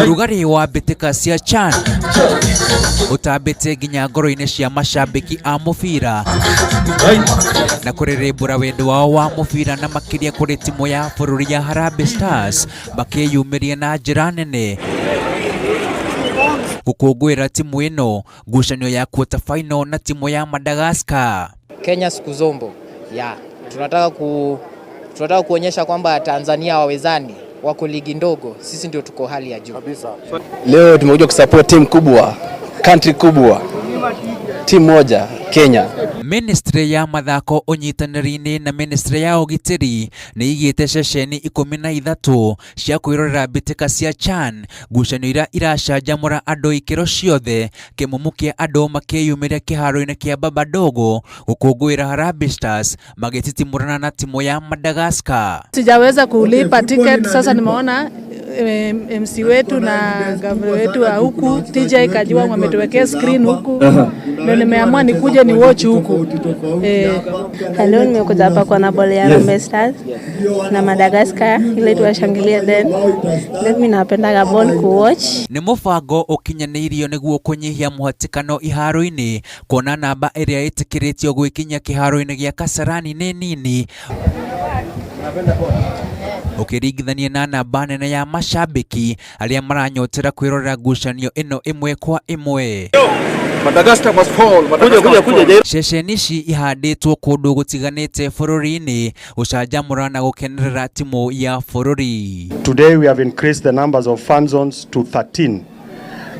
Urugari wa mbĩtĩka cia CHAN utambĩte nginya ngoro-inĩ cia macambĩki a mũbira na kũrĩrĩmbũra wendo wao wa mũbira na makĩria kũrĩ timu ya bũrũri ya Harambee Stars makĩyumĩria na njĩra nene gũkũngũĩra timu ĩno ngucanio ya quarter final na timu ya Madagascar. Kenya siku zombo ya tunataka kuonyesha kwamba Tanzania wawezani wako ligi ndogo, sisi ndio tuko hali ya juu. Leo tumekuja kusupport team kubwa, country kubwa, timu moja Kenya. Ministry ya mathako unyitanĩri-inĩ na ministry ya ũgitĩri nĩ igĩte ceceni 13 cia kwĩrorera mbĩtĩka cia CHAN, ngucanio iria iracanjamũra andũ ikĩro ciothe, kĩmumu kĩa andũ makĩyumĩria kĩharo-inĩ kĩa Baba Dogo gũkũngũĩra Harambee Stars magĩtitimũrana na timu ya Madagascar. Sijaweza kulipa ticket, sasa nimeona MC wetu na gavana wetu wa huku TJ Kajua wametuwekea screen huku, ndio nimeamua nikuje ni watch huku. Hello, nimekuja hapa kwa ball ya Harambee Stars na Madagascar ile tuwashangilia, then mimi napenda ball ku watch. Nĩ mũbango ũkinyanĩirio nĩguo kũnyihia mũhatĩkano iharo-inĩ, kuona namba ĩrĩa ĩtĩkĩrĩtio gwĩkinya kĩharo-inĩ gĩa Kasarani nĩ nini ukiringithania na namba nene ya macambĩki arĩa maranyotera kwĩrorera ngucanio ĩno ĩmwe kwa ĩmwe. Madagascar must fall. Ceceni ici ihandĩtwo kũndũ gũtiganĩte bũrũri-inĩ gũcanjamũra na gũkenerera timu ya bũrũri. Today we have increased the numbers of fan zones to 13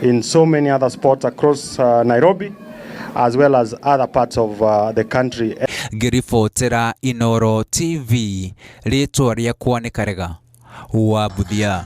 in so many other sports across Nairobi as well as other parts of the country. Ngĩribotera Inooro TV, rĩtwa rĩakwa nĩ Karega wa Buthia.